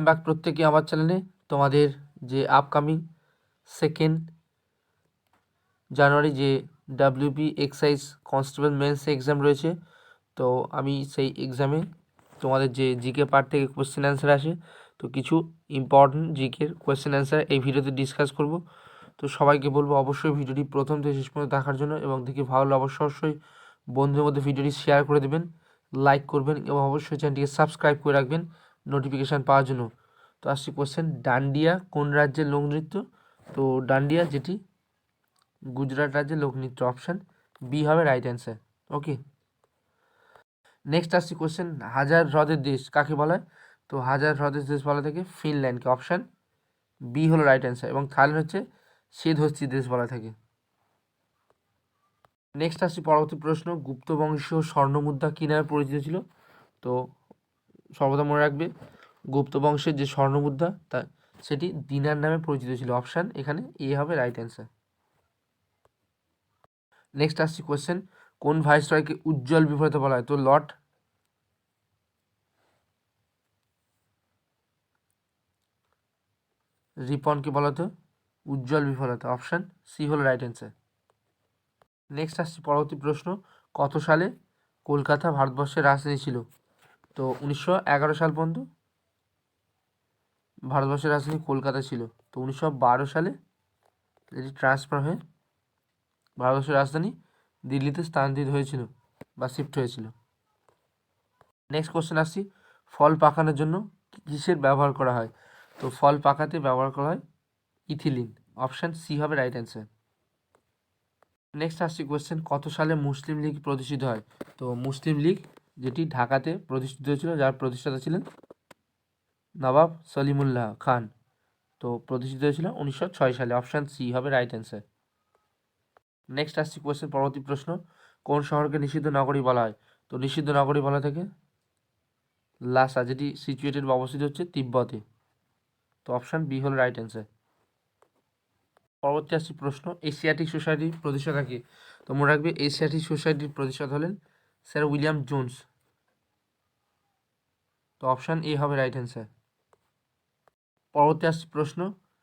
Back প্রত্যেকে আমার চ্যানেলে। তোমাদের যে আপকামিং 2 জানুয়ারি যে WB excise constable men's exam রয়েছে, তো আমি সেই এক্সামে তোমাদের যে জিকে পার্ট থেকে কোয়েশ্চেন অ্যান্সার আসে, তো কিছু ইম্পর্টেন্ট জিকের কোয়েশ্চেন অ্যান্সার এই ভিডিওতে ডিসকাস করব। তো সবাইকে বলবো অবশ্যই ভিডিওটি প্রথম থেকে শেষ পর্যন্ত দেখার জন্য, এবং দেখে ভালো লাগলে অবশ্যই বন্ধুদের মধ্যে ভিডিওটি শেয়ার করে দেবেন, লাইক করবেন এবং অবশ্যই চ্যানেলটিকে সাবস্ক্রাইব করে রাখবেন নোটিফিকেশান পাওয়ার জন্য। তো আসছি কোয়েশ্চেন, ডান্ডিয়া কোন রাজ্যের লোকনৃত্য? তো ডান্ডিয়া যেটি গুজরাট রাজ্যের লোকনৃত্য, অপশান বি হবে রাইট অ্যান্সার। ওকে, নেক্সট আসছি কোয়েশ্চেন, হাজার হ্রদের দেশ কাকে বলা হয়? তো হাজার হ্রদের দেশ বলা থাকে ফিনল্যান্ডকে, অপশান বি হলো রাইট অ্যান্সার। এবং থাইল্যান্ড হচ্ছে শ্বেতহস্তি দেশ বলা থাকে। নেক্সট আসছি পরবর্তী প্রশ্ন, গুপ্ত বংশীয় স্বর্ণমুদ্রা কী নামে পরিচিত ছিল? তো সর্বদা মনে রাখবে, গুপ্ত বংশের যে স্বর্ণমুদ্রা তা সেটি দিনার নামে পরিচিত ছিল, অপশান এখানে এ হবে রাইট অ্যান্সার। নেক্সট আসছি কোয়েশ্চেন, কোন ভাইসরয়কে উজ্জ্বল বিফলতা বলা হয়? তো লর্ড রিপনকে বলা হতো উজ্জ্বল বিফলতা, অপশান সি হলো রাইট অ্যান্সার। নেক্সট আসছি পরবর্তী প্রশ্ন, কত সালে কলকাতা ভারতবর্ষের রাজধানী ছিল? তো 1911 সাল পর্যন্ত ভারতবর্ষের রাজধানী কলকাতা ছিল। তো 1912 সালে এটি ট্রান্সফার হয়ে ভারতবর্ষের রাজধানী দিল্লিতে স্থানান্তরিত হয়েছিল বা শিফট হয়েছিল। নেক্সট কোশ্চেন আসছি, ফল পাকানোর জন্য কিসের ব্যবহার করা হয়? তো ফল পাকাতে ব্যবহার করা হয় ইথিলিন, অপশান সি হবে রাইট অ্যান্সার। নেক্সট আসছি কোয়েশ্চেন, কত সালে মুসলিম লীগ প্রতিষ্ঠিত হয়? তো মুসলিম লীগ যেটি ঢাকাতে প্রতিষ্ঠিত হয়েছিল, যার প্রতিষ্ঠাতা ছিলেন নবাব সলিমুল্লাহ খান। তো প্রতিষ্ঠিত হয়েছিল 1906 সালে, অপশান সি হবে রাইট অ্যান্সার। নেক্সট আসছি কোয়েশ্চেন পরবর্তী প্রশ্ন, কোন শহরকে নিষিদ্ধ নগরী বলা হয়? তো নিষিদ্ধ নগরী বলা থাকে লাসা, যেটি সিচুয়েটেড বা অবস্থিত হচ্ছে তিব্বতে। তো অপশান বি হল রাইট অ্যান্সার। পরবর্তী আসছি প্রশ্ন, এশিয়াটিক সোসাইটির প্রতিষ্ঠাতা কে? তো মনে রাখবে, এশিয়াটিক সোসাইটির প্রতিষ্ঠাতা হলেন স্যার উইলিয়াম জোন্স। তো অপশান এ হবে রাইট অ্যান্সার। পরবর্তী আসছি প্রশ্ন,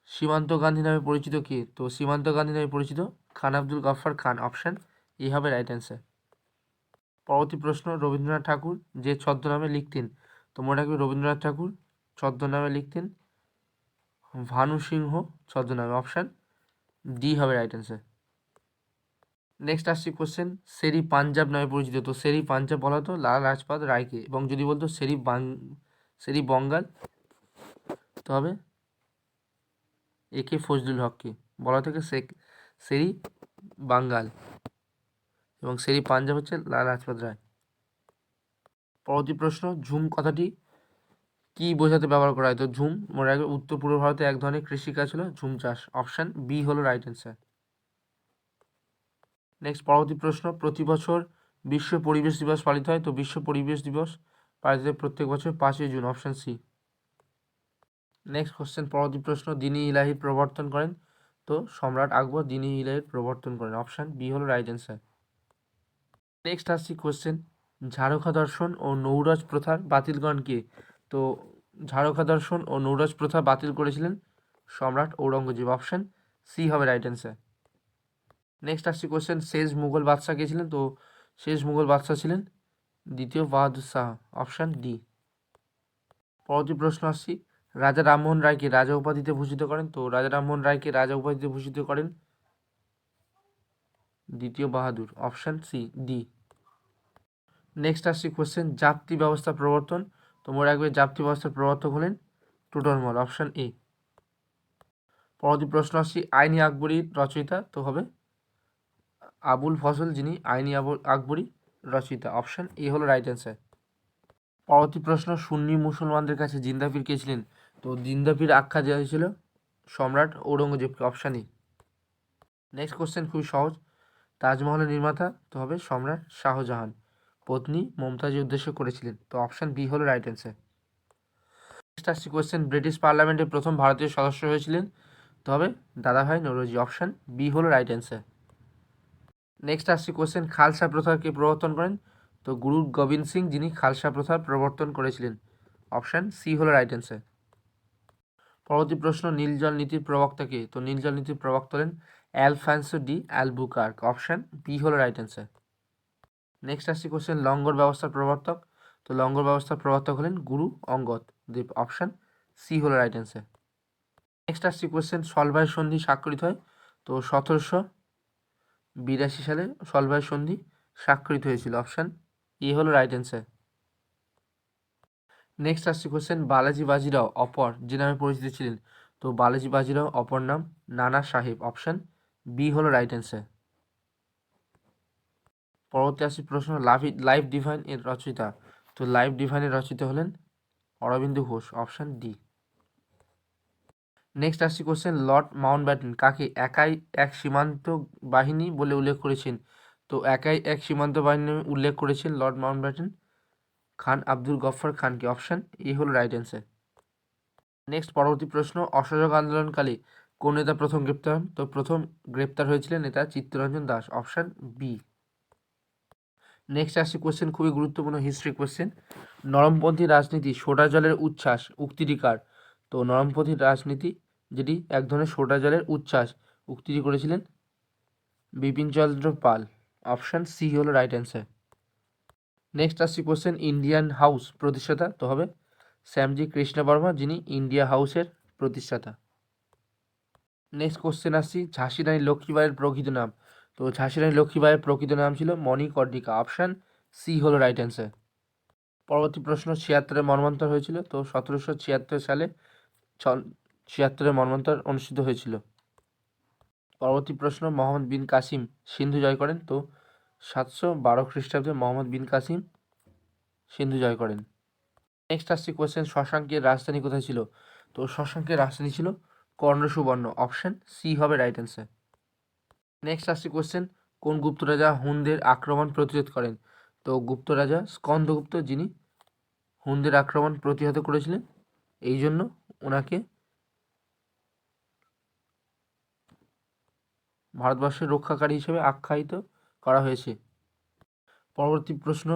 সীমান্ত গান্ধী নামে পরিচিত কে? তো সীমান্ত গান্ধী নামে পরিচিত খান আব্দুল গফফার খান, অপশান এ হবে রাইট অ্যান্সার। পরবর্তী প্রশ্ন, রবীন্দ্রনাথ ঠাকুর যে ছদ্মনামে লিখতেন? তো মনে রাখবে, রবীন্দ্রনাথ ঠাকুর ছদ্মনামে লিখতেন ভানু সিংহ ছদ্মনামে, অপশান ডি হবে রাইট অ্যান্সার। নেক্সট আসছি কোশ্চেন, শেরি পাঞ্জাব নামে পরিচিত। তো শেরি পাঞ্জাব বলা হতো লালা লাজপত রায়কে, এবং যদি বলতো শেরি বঙ্গাল তো হবে একে ফজলুল হককে, বলা থেকে শেরি বাঙ্গাল, এবং শেরি পাঞ্জাব হচ্ছে লালা লাজপত রায়। পরবর্তী প্রশ্ন, ঝুম কথাটি কি বোঝাতে ব্যবহার করা হয়? তো ঝুম মনে রাখবে, উত্তর পূর্ব ভারতে এক ধরনের কৃষিকাজ হলো ঝুম চাষ, অপশান বি হলো রাইট অ্যান্সার। নেক্সট পরবর্তী প্রশ্ন, প্রতি বছর বিশ্ব পরিবেশ দিবস পালিত হয়। তো বিশ্ব পরিবেশ দিবস পালিত হয় প্রত্যেক বছর 5ই June, option C. Next question পরবর্তী প্রশ্ন, দ্বীন-ই ইলাহির প্রবর্তন করেন? তো সম্রাট আকবর দ্বীন-ই ইলাহির প্রবর্তন করেন, অপশান বি হলো রাইট অ্যান্সার। নেক্সট আসছি কোশ্চেন, ঝাড়খা দর্শন ও নৌরজ প্রথার বাতিলগণ কে? তো ঝাড়খা দর্শন ও নৌরজ প্রথা বাতিল করেছিলেন সম্রাট ঔরঙ্গজেব, অপশান সি হবে রাইট অ্যান্সার। নেক্সট আসছি কোশ্চেন, শেষ মুঘল বাদশাহ কে ছিলেন? তো শেষ মুঘল বাদশাহ ছিলেন দ্বিতীয় বাহাদুর শাহ, অপশান ডি। পরবর্তী প্রশ্ন আসছি, রাজা রামমোহন রায়কে রাজা উপাধিতে ভূষিত করেন? তো রাজা রামমোহন রায়কে রাজা উপাধিতে ভূষিত করেন দ্বিতীয় বাহাদুর, অপশান সি ডি। নেক্সট আসছি কোশ্চেন, জাপ্তি ব্যবস্থার প্রবর্তন? তো মনে রাখবে, জাপ্তি ব্যবস্থার প্রবর্তক হলেন টুটনমল, অপশান এ। পরবর্তী প্রশ্ন আসছি, আইনি আকবরী রচয়িতা? তো হবে আবুল ফজল, যিনি আইনি আকবরী রচয়িতা, অপশান এ হলো রাইট অ্যান্সার। পরবর্তী প্রশ্ন, সুন্নি মুসলমানদের কাছে জিন্দাপীর কে ছিলেন? তো জিন্দাপীর আখ্যা দেওয়া হয়েছিল সম্রাট ঔরঙ্গজেবকে, অপশান ই। নেক্সট কোশ্চেন খুবই সহজ, তাজমহলের নির্মাতা? তো হবে সম্রাট শাহজাহান, পত্নী মমতাজের উদ্দেশ্য করেছিলেন, তো অপশান বি হলো রাইট অ্যান্সার। নেক্সট আসছি কোশ্চেন, ব্রিটিশ পার্লামেন্টের প্রথম ভারতীয় সদস্য হয়েছিলেন? তো হবে দাদাভাই নৌরোজি, অপশান বি হলো রাইট অ্যান্সার। নেক্সট আসছি কোশ্চেন, খালসা প্রথাকে প্রবর্তন করেন? তো গুরু গোবিন্দ সিং, যিনি খালসা প্রথার প্রবর্তন করেছিলেন, অপশান সি হলো রাইট অ্যান্সার। পরবর্তী প্রশ্ন, নীল জল নীতির প্রবক্তা কে? তো নীল জল নীতির প্রবক্তা হলেন অ্যালফান্সো ডি অ্যালবুকার্ক। অপশান বি হলো রাইট অ্যান্সার। নেক্সট আসছি কোশ্চেন, লঙ্গর ব্যবস্থার প্রবর্তক? তো লঙ্গর ব্যবস্থার প্রবর্তক হলেন গুরু অঙ্গদ দেব। অপশান সি হলো রাইট অ্যান্সার। নেক্সট আসছি কোশ্চেন, সলভাই সন্ধি স্বাক্ষরিত হয়? তো 1782 সালে সলভাই সন্ধি স্বাক্ষরিত হয়েছিল। অপশান এ হলো রাইট অ্যান্সার। নেক্সট আসছে কোশ্চেন, বালাজি বাজিরাও অপর যে নামে পরিচিত ছিলেন? তো বালাজি বাজিরাও অপর নাম নানা সাহেব। অপশান বি হলো রাইট অ্যান্সার। পরবর্তী আসছে প্রশ্ন, লাইফ ডিভাইন এর রচয়িতা? তো লাইফ ডিভাইনের রচয়িতা হলেন Aurobindo Ghosh. Option D. Next আসছে কোশ্চেন, লর্ড মাউন্টব্যাটেন কাকে একাই এক সীমান্ত বাহিনী বলে উল্লেখ করেছেন? তো একাই এক সীমান্ত বাহিনী উল্লেখ করেছেন লর্ড মাউন্টব্যাটেন খান আব্দুল গফফর খানকে। অপশান এ হলো রাইট অ্যান্সার। নেক্সট পরবর্তী প্রশ্ন, অসহযোগ আন্দোলনকালে কোন নেতা প্রথম গ্রেপ্তার হন? তো প্রথম গ্রেপ্তার হয়েছিলেন নেতা Chittaranjan Das. Option B. Next আসছে কোশ্চেন, খুবই গুরুত্বপূর্ণ হিস্ট্রি কোশ্চেন, নরমপন্থী রাজনীতি সোডা জলের উচ্ছ্বাস উক্তিটি কার? তো নরমপন্থী রাজনীতি যেটি এক ধরনের সোডা জলের উচ্ছ্বাস উক্তিটি করেছিলেন বিপিনচন্দ্র পাল। অপশান সি হলো রাইট অ্যান্সার। নেক্সট আসছে কোশ্চেন, ইন্ডিয়ান হাউস প্রতিষ্ঠাতা? তো হবে শ্যামজি কৃষ্ণ বর্মা, যিনি ইন্ডিয়া হাউসের প্রতিষ্ঠাতা। নেক্সট কোশ্চেন আসছি, ঝাঁসি রানী লক্ষ্মীবাইয়ের প্রকৃত নাম? তো ঝাঁসি রানী লক্ষ্মীবাইয়ের প্রকৃত নাম ছিল মণিকর্ণিকা। অপশান সি হলো রাইট অ্যান্সার। পরবর্তী প্রশ্ন, 76-এ মন্বন্তর হয়েছিল? তো 1776 সালে 76-এ মন্বন্তর অনুষ্ঠিত হয়েছিল। পরবর্তী প্রশ্ন, মোহাম্মদ বিন কাসিম সিন্ধু জয় করেন? তো 712 খ্রিস্টাব্দে মোহাম্মদ বিন কাসিম সিন্ধু জয় করেন। নেক্সট আসছে কোয়েশ্চেন, শশাঙ্কের রাজধানী কোথায় ছিল? তো শশাঙ্কের রাজধানী ছিল কর্ণ সুবর্ণ। অপশান সি হবে রাইট অ্যান্সার। নেক্সট আসছে কোয়েশ্চেন, কোন গুপ্ত রাজা হুনদের আক্রমণ প্রতিরোধ করেন? তো গুপ্ত রাজা স্কন্দগুপ্ত, যিনি হুনদের আক্রমণ প্রতিহত করেছিলেন, এই জন্য ওনাকে ভারতবর্ষের রক্ষাকারী হিসেবে আখ্যায়িত করা হয়েছে। পরবর্তী প্রশ্ন,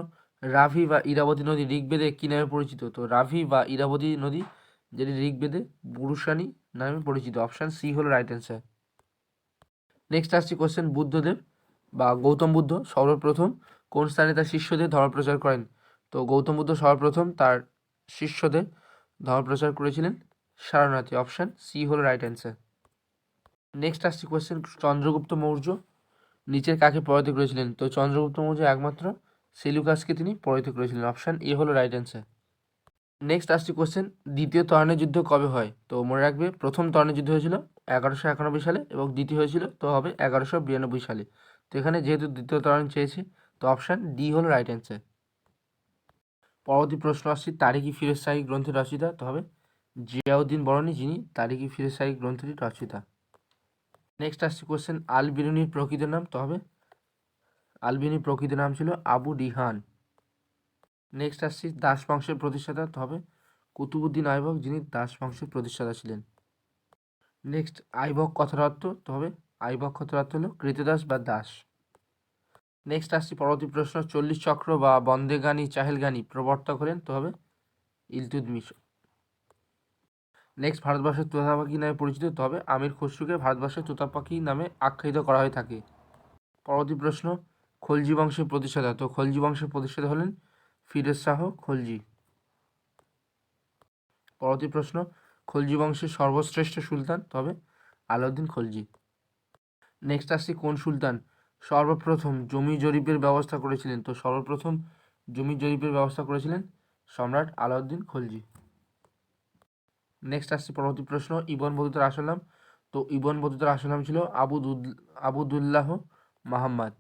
রাভি বা ইরাবতী নদী ঋগ্বেদে কী নামে পরিচিত? তো রাভি বা ইরাবতী নদী যেটি ঋগ্বেদে বুরুষানি নামে পরিচিত। অপশান সি হলো রাইট অ্যান্সার। নেক্সট আসছে কোশ্চেন, বুদ্ধদেব বা গৌতম বুদ্ধ সর্বপ্রথম কোন স্থানে তার শিষ্যদের ধর্মপ্রচার করেন? তো গৌতম বুদ্ধ সর্বপ্রথম তার শিষ্যদের ধর্মপ্রচার করেছিলেন সারনাথে। অপশান সি হলো রাইট অ্যান্সার। নেক্সট আসছে কোয়েশ্চেন, চন্দ্রগুপ্ত মৌর্য নিচের কাকে পরাজিত করেছিলেন? তো চন্দ্রগুপ্ত মৌর্য একমাত্র সেলুকাসকে তিনি পরাজিত করেছিলেন। অপশান এ হলো রাইট অ্যান্সার। নেক্সট আসছে কোয়েশ্চেন, দ্বিতীয় তরণের যুদ্ধ কবে হয়? তো মনে রাখবে, প্রথম তরণের যুদ্ধ হয়েছিল 1191 সালে এবং দ্বিতীয় হয়েছিল তো হবে 1192 সালে। তো এখানে যেহেতু দ্বিতীয় তরণ চেয়েছে, তো অপশান ডি হলো রাইট অ্যান্সার। পরবর্তী প্রশ্ন আসছে, তারিখি ফিরোজ শাহী গ্রন্থের রচয়িতা? তো হবে জিয়াউদ্দিন বরনী, যিনি তারিখি ফিরোজ শাহী গ্রন্থটির রচয়িতা। নেক্সট আসছে কোয়েশ্চেন, আল বিরুনির প্রকৃত নাম? তো হবে আল বিরুনির প্রকৃত নাম ছিল আবু রিহান। নেক্সট আসছি, দাস বংশের প্রতিষ্ঠাতা? তো হবে কুতুবুদ্দিন আইবক, যিনি দাস বংশের প্রতিষ্ঠাতা ছিলেন। নেক্সট, আইবক কথার অর্থ? তো হবে আইবক কথার অর্থ হলো কৃতদাস বা দাস। নেক্সট আসছি পরবর্তী প্রশ্ন, 40 চক্র বা বন্দেগানি চাহেলগানি প্রবর্তক হলেন? তো হবে ইলতুৎমিশ। নেক্সট, ভারতবর্ষের তোতা পাখি নামে পরিচিত? তো হবে আমির খসরুকে ভারতবর্ষের তোতা পাখি নামে আখ্যায়িত করা হয়ে থাকে। পরবর্তী প্রশ্ন, খলজি বংশের প্রতিষ্ঠাতা? তো খলজি বংশের প্রতিষ্ঠাতা হলেন ফিরোজ শাহ খলজি। পরবর্তী প্রশ্ন, খলজি বংশের সর্বশ্রেষ্ঠ সুলতান? তো হবে আলাউদ্দিন খলজি। নেক্সট আসছি, কোন সুলতান সর্বপ্রথম জমি জরিপের ব্যবস্থা করেছিলেন? তো সর্বপ্রথম জমি জরিপের ব্যবস্থা করেছিলেন সম্রাট আলাউদ্দিন খলজি। নেক্সট আসছে পরবর্তী প্রশ্ন, ইবন বতুতার আসল নাম? তো ইবন বতুতার আসল নাম ছিল আবুদুল্লাহ মাহমদ।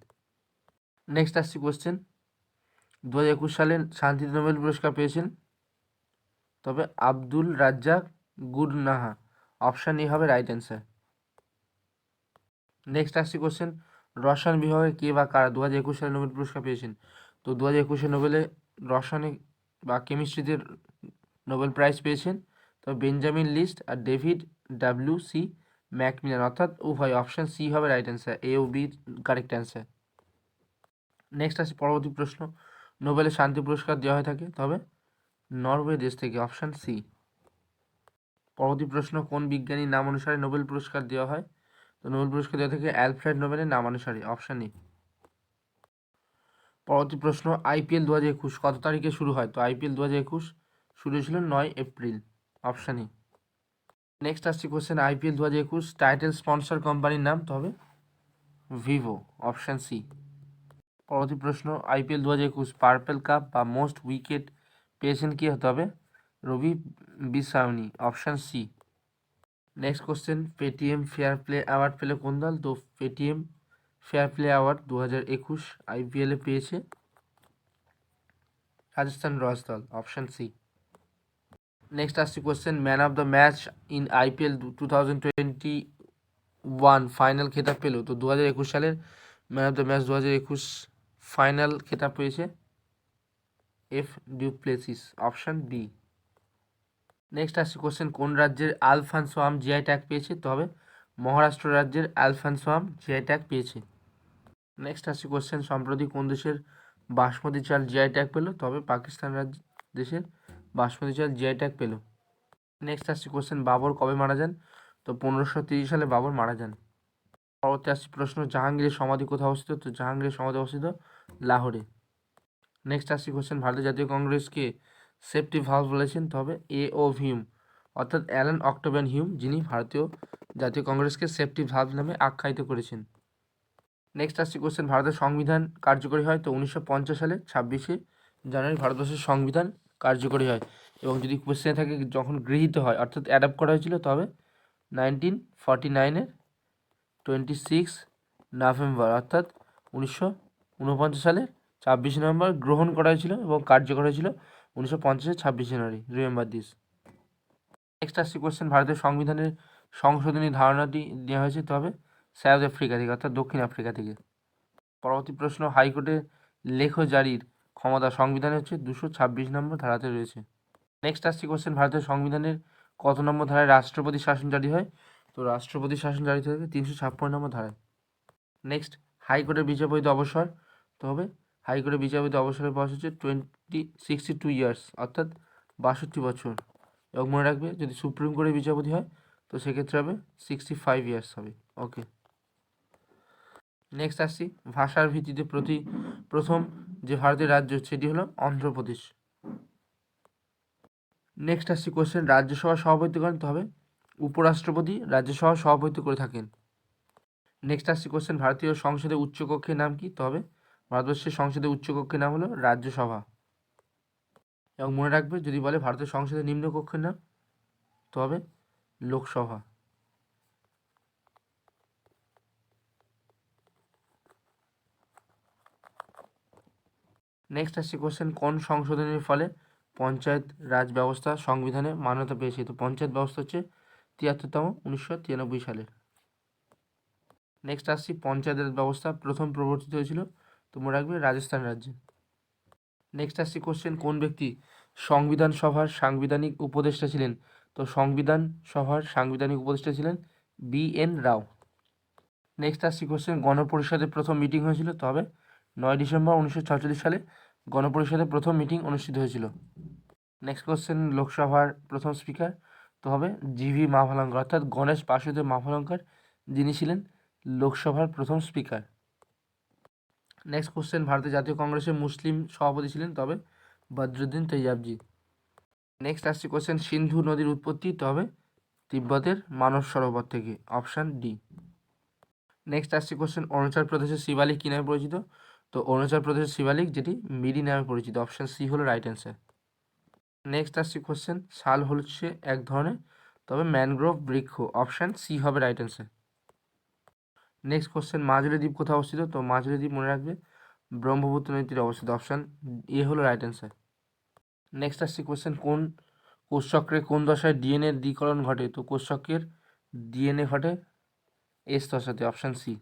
নেক্সট আসছে কোয়েশ্চেন, 2021 সালে শান্তিতে নোবেল পুরস্কার পেয়েছেন? তবে আব্দুল রাজ্জাক গুরনাহা। অপশান এ হবে রাইট অ্যান্সার। নেক্সট আসছে কোশ্চেন, রসায়ন বিভাগে কে বা কারা 2021 সালে নোবেল পুরস্কার পেয়েছেন? তো 2021 নোবেলে রসায়নে বা কেমিস্ট্রিতে নোবেল প্রাইজ পেয়েছেন তো বেঞ্জামিন লিস্ট আর ডেভিড ডাব্লিউ.সি. ম্যাকমিলান, অর্থাৎ উভয়। অপশান সি হবে রাইট অ্যান্সার, এ ও বি কারেক্ট অ্যান্সার। নেক্সট আসছে পরবর্তী প্রশ্ন, নোবেলের শান্তি পুরস্কার দেওয়া হয়ে থাকে? তবে নরওয়ে দেশ থেকে। Option C. পরবর্তী প্রশ্ন, কোন বিজ্ঞানীর নাম অনুসারে নোবেল পুরস্কার দেওয়া হয়? তো নোবেল পুরস্কার দেওয়া থেকে অ্যালফ্রেড নোবেলের নাম অনুসারে, অপশান এ। পরবর্তী প্রশ্ন, আইপিএল 2021 কত তারিখে শুরু হয়? তো আইপিএল 2021 শুরু হয়েছিল 9 এপ্রিল, অপশান এ। নেক্সট আসছে কোশ্চেন, আইপিএল 2021 টাইটেল স্পন্সর কোম্পানির নাম? তো হবে ভিভো, অপশান সি। পরবর্তী প্রশ্ন, আইপিএল 2021 পার্পেল কাপ বা মোস্ট উইকেট পেয়েছেন কি? হতে হবে Ravi Bishnoi, option C. Next question, Paytm fair play award পেলে কোন দল? তো পেটিএম ফেয়ার প্লে অ্যাওয়ার্ড 2021 আইপিএলে পেয়েছে রাজস্থান রয়্যালস দল, অপশান সি। নেক্সট আসছে question, man of the match in IPL 2021 final খেতাব পেল? তো 2021 সালের man of the match 2021 final খেতাব পেয়েছে এফ ডিউপ্লেসিস, অপশান বি। নেক্সট আসছে কোশ্চেন, কোন রাজ্যের আলফানসো আম জিআই ট্যাগ পেয়েছে? তো হবে মহারাষ্ট্র রাজ্যের আলফানসো আম জিআই ট্যাগ পেয়েছে। নেক্সট আসছে কোশ্চেন, সম্প্রতি কোন দেশের বাসমতি চাল জিআই ট্যাগ পেল? তবে পাকিস্তান দেশের বাসমতি চাল জিআই ট্যাগ পেল। নেক্সট আসছে কোশ্চেন, বাবর কবে মারা যান? তো 1530 সালে বাবর মারা যান। পরবর্তী আসছে প্রশ্ন, জাহাঙ্গীরের সমাধি কোথায় অবস্থিত? তো জাহাঙ্গীরের সমাধি অবস্থিত লাহোরে। নেক্সট আসছে কোশ্চেন, ভারতীয় জাতীয় কংগ্রেসকে সেফটি ভালভ বলেছেন? তবে এ.ও. হিউম, অর্থাৎ অ্যালান অক্টোবিয়ান হিউম, যিনি ভারতীয় জাতীয় কংগ্রেসকে সেফটি ভালভ নামে আখ্যায়িত করেছেন। নেক্সট আসছে কোশ্চেন, ভারতের সংবিধান কার্যকরী হয়? তো 1950 সালে 26শে জানুয়ারি ভারতবর্ষের সংবিধান কার্যকরী হয়। এবং যদি কোশ্চেন থাকে যখন গৃহীত হয় অর্থাৎ অ্যাডাপ্ট করা হয়েছিল, তবে 1949-এর 26 নভেম্বর, অর্থাৎ 1949 সালের 26 নভেম্বর গ্রহণ করা হয়েছিল এবং কার্যকর হয়েছিল 1950-এর 26 জানুয়ারি। Remember this. নেক্সট আসছে কোশ্চেন, ভারতের সংবিধানের সংশোধনী ধারণাটি দেওয়া হয়েছে? তবে সাউথ আফ্রিকা থেকে, অর্থাৎ দক্ষিণ আফ্রিকা থেকে। পরবর্তী প্রশ্ন, হাইকোর্টের লেখ জারির ক্ষমতা সংবিধানে হচ্ছে 226 নম্বর ধারাতে রয়েছে। নেক্সট আসছে কোশ্চেন, ভারতের সংবিধানের কত নম্বর ধারায় রাষ্ট্রপতি শাসন জারি হয়? তো রাষ্ট্রপতি শাসন জারি থাকে 356 নম্বর ধারায়। নেক্সট, হাইকোর্টের বিচারপতি অবসর? তো হবে হাইকোর্টের বিচারপতি অবসরের বয়স হচ্ছে 62 ইয়ার্স, অর্থাৎ 62 বছর। এবং মনে রাখবে, যদি সুপ্রিম কোর্টের বিচারপতি হয় তো সেক্ষেত্রে হবে 65 ইয়ার্স হবে। ওকে। নেক্সট আসছি, ভাষার ভিত্তিতে প্রথম যে ভারতের রাজ্য সেটি হলো অন্ধ্রপ্রদেশ। নেক্সট আসছি কোশ্চেন, রাজ্যসভার সভাপতিত্ব করেন? তো হবে উপরাষ্ট্রপতি রাজ্যসভার সভাপতিত্ব করে থাকেন। নেক্সট আসছি কোশ্চেন, ভারতীয় সংসদের উচ্চকক্ষের নাম কি? তো হবে ভারতবর্ষের সংসদের উচ্চকক্ষের নাম হলো রাজ্যসভা। এবং মনে রাখবে, যদি বলে ভারতের সংসদের নিম্নকক্ষের নাম, তো হবে লোকসভা। নেক্সট আসছে কোশ্চেন, কোন সংশোধনের ফলে পঞ্চায়েত রাজ ব্যবস্থা সংবিধানে মান্যতা পেয়েছে? তো পঞ্চায়েত ব্যবস্থা হচ্ছে 73তম 1993 সালে। নেক্সট আসছি, পঞ্চায়েত রাজ ব্যবস্থা প্রথম প্রবর্তিত হয়েছিল? তো মনে রাখবে রাজস্থান রাজ্যে। নেক্সট আসছি কোশ্চেন, কোন ব্যক্তি সংবিধান সভার সাংবিধানিক উপদেষ্টা ছিলেন? তো সংবিধান সভার সাংবিধানিক উপদেষ্টা ছিলেন বি.এন. রাও। নেক্সট আসছি কোশ্চেন, গণপরিষদের প্রথম মিটিং হয়েছিল? তো হবে 9 ডিসেম্বর 1946 সালে গণপরিষদের প্রথম মিটিং অনুষ্ঠিত হয়েছিল। নেক্সট কোশ্চেন, লোকসভার প্রথম স্পিকার? তো হবে জি.ভি. মাভালঙ্কার, অর্থাৎ গণেশ বাসুদেব মাভালঙ্কার, যিনি ছিলেন লোকসভার প্রথম স্পিকার। নেক্সট কোশ্চেন, ভারতের জাতীয় কংগ্রেসের মুসলিম সভাপতি ছিলেন? তবে বদরুদ্দিন তৈয়াবজি। নেক্সট আসছে কোশ্চেন, সিন্ধু নদীর উৎপত্তি? তো হবে তিব্বতের মানস সরোবর থেকে, অপশান ডি। নেক্সট আসছে কোশ্চেন, অরুণাচল প্রদেশের শিবালিক কী নামে পরিচিত? তো অরুণাচল প্রদেশের শিবালিক যেটি মিরি নামে পরিচিত, অপশান সি হলো রাইট অ্যান্সার। নেক্সট আসছে কোশ্চেন, শাল হচ্ছে এক ধরনের, তবে ম্যানগ্রোভ বৃক্ষ, অপশান সি হবে রাইট অ্যান্সার। নেক্সট কোশ্চেন, মাঝুলি দ্বীপ কোথায় অবস্থিত? তো মাঝুলি দ্বীপ মনে রাখবে ব্রহ্মপুত্র নদীর তীরে অবস্থিত, অপশান এ হলো রাইট অ্যান্সার। নেক্সট আসছে কোশ্চেন, কোন কোষচক্রে কোন দশায় ডিএনএ দ্বিকরণ ঘটে? তো কোষচক্রের ডিএনএ ঘটে এস দশাতে, অপশান সি।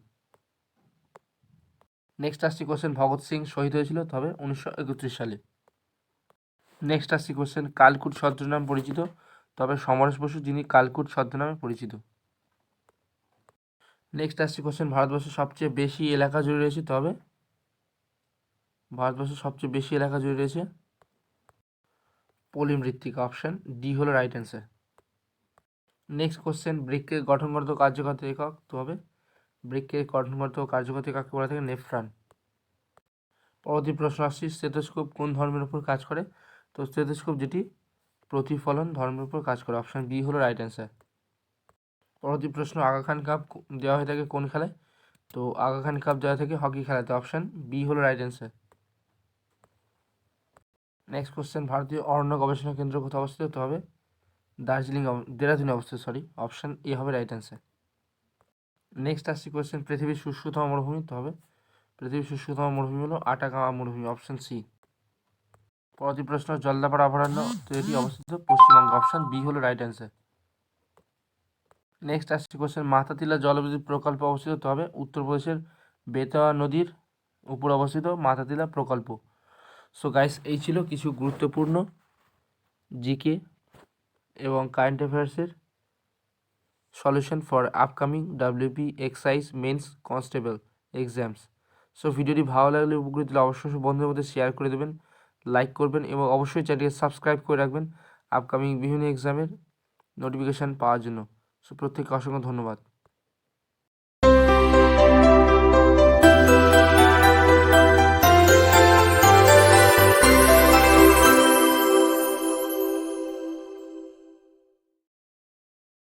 নেক্সট আসছে কোশ্চেন, ভগৎ সিং শহীদ হয়েছিল? তবে 1931 সালে। নেক্সট আসছে কোশ্চেন, কালকুট ছদ্মনাম পরিচিত? তবে সমরেশ বসু, যিনি কালকুট ছদ্মনামে পরিচিত। নেক্সট আসছে কোশ্চেন, ভারতবর্ষের সবচেয়ে বেশি এলাকা জুড়ে রয়েছে? তবে ভারতবর্ষের সবচেয়ে বেশি এলাকা জুড়ে রয়েছে পলি মৃত্তিকা, অপশান ডি হলো রাইট অ্যান্সার। নেক্সট কোশ্চেন, বৃক্কের গঠনগত কার্যকর একক তো হবে বৃক্কের গঠনগত কার্যকর একাকে বলা থাকে নেফ্রন। পরবর্তী প্রশ্ন আসছি, স্টেথোস্কোপ কোন ধর্মের উপর কাজ করে? তো স্টেথোস্কোপ যেটি প্রতিফলন ধর্মের উপর কাজ করে, অপশান বি হলো রাইট অ্যান্সার। পরবর্তী প্রশ্ন, আগা খান কাপ দেওয়া হয়ে থাকে কোন খেলায়? তো আগা খান কাপ দেওয়া থাকে হকি খেলাতে, অপশান বি হলো রাইট অ্যান্সার। নেক্সট কোশ্চেন, ভারতীয় অরণ্য গবেষণা কেন্দ্র কোথায় অবস্থিত? হতে হবে দেরাদুনে অবস্থিত, অপশান এ হবে রাইট অ্যান্সার। নেক্সট আসছি কোশ্চেন, পৃথিবীর শুষ্কতম মরুভূমি তো হবে পৃথিবীর শুষ্কতম মরুভূমি হলো আটাকামা মরুভূমি, অপশান সি। পরবর্তী প্রশ্ন, জলদাপাড়া অভয়ারণ্য তো এটি অবস্থিত পশ্চিমবঙ্গে, অপশান বি হলো রাইট অ্যান্সার। নেক্সট আসছে কোশ্চেন, মাতাতিলা জলবিদ্যুৎ প্রকল্প অবস্থিত হতে হবে উত্তরপ্রদেশের বেতোয়া নদীর উপর অবস্থিত মাতাতিলা প্রকল্প। সো গাইস, এই ছিল কিছু গুরুত্বপূর্ণ জিকে এবং কারেন্ট অ্যাফেয়ার্সের solution for upcoming WP excise mains constable exams. So ভিডিওটি ভালো লাগলে উপকৃত হলে অবশ্যই বন্ধুদের মধ্যে শেয়ার করে দেবেন, লাইক করবেন এবং অবশ্যই চ্যানেলটিকে সাবস্ক্রাইব করে রাখবেন আপকামিং বিভিন্ন এক্সামের নোটিফিকেশান পাওয়ার জন্য। সো প্রত্যেককে অসংখ্য ধন্যবাদ।